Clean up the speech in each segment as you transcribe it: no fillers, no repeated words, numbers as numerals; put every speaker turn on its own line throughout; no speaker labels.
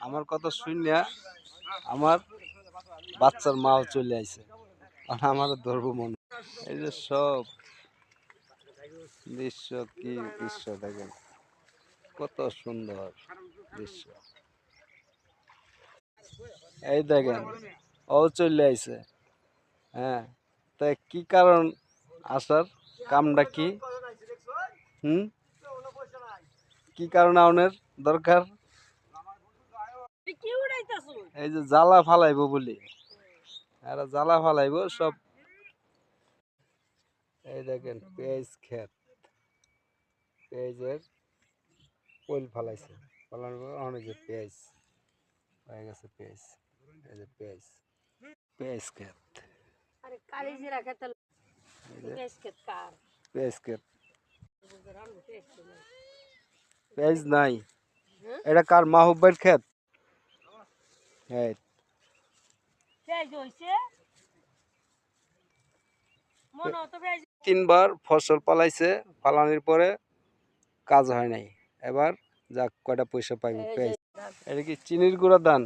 আমার কথা শুনিয়া আমার বাচ্চার মাও চলে আইছে, আমার ধরবো মন। এই যে সব দৃশ্য, কি দৃশ্য দেখেন, কত সুন্দর দৃশ্য। এই দেখেন, ও চলে আইছে। হ্যাঁ, তা কি কারণ আসার, কামটা কি? হুম, কি কারণে আউনের দরকার? এই যে জ্বালা ফালাইবো বলি, এরা জ্বালা ফালাইবো সব। এই দেখেন পেঁয়াজ ক্ষেত, পেঁয়াজের পোল ফালাইছে, ফালানোর পর অনেক যে পেঁয়াজ হয়ে গেছে, পেঁয়াজ, এই যে পেঁয়াজ, পেঁয়াজ ক্ষেত, পেঁয়াজ ক্ষেত, পেঁয়াজ নাই। এটা কার? মাহবুবের ক্ষেত। হ্যাঁ, তিনবার ফসল পালাইছে, ফালানোর পরে কাজ হয় নাই। এবার যাক কয়টা পয়সা পাইব পেঁয়াজ। এটা কি চিনির গুঁড়া দান?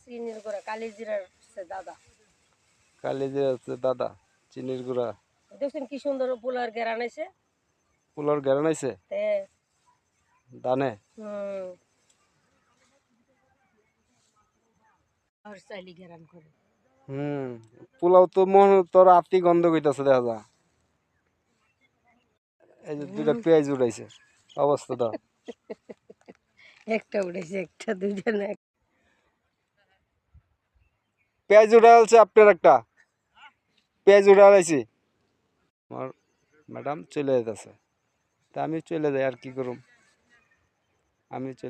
চিনির গুঁড়া, কালিজিরার দাদা,
কালিজিরা হচ্ছে দাদা, চিনির গুঁড়া।
দেখছেন কি সুন্দর পোলার ঘেরা নাইছে,
পোলার ঘেরা নাইছে দানে। পোলাও তো মনে তোর আতি গন্ধ কইতাছে, দেখা যা। এই যে দুইটা পেঁয়াজ উঠাইছে, অবস্থা দাও।
একটা উঠেছে, একটা দুইটা না,
পেঁয়াজ উঠাইছে আপনার, একটা পেঁয়াজ উঠাইছি। আমার ম্যাডাম চলে যেতেছে, তা আমি চলে যাই, আর কি করুম, আমি চলে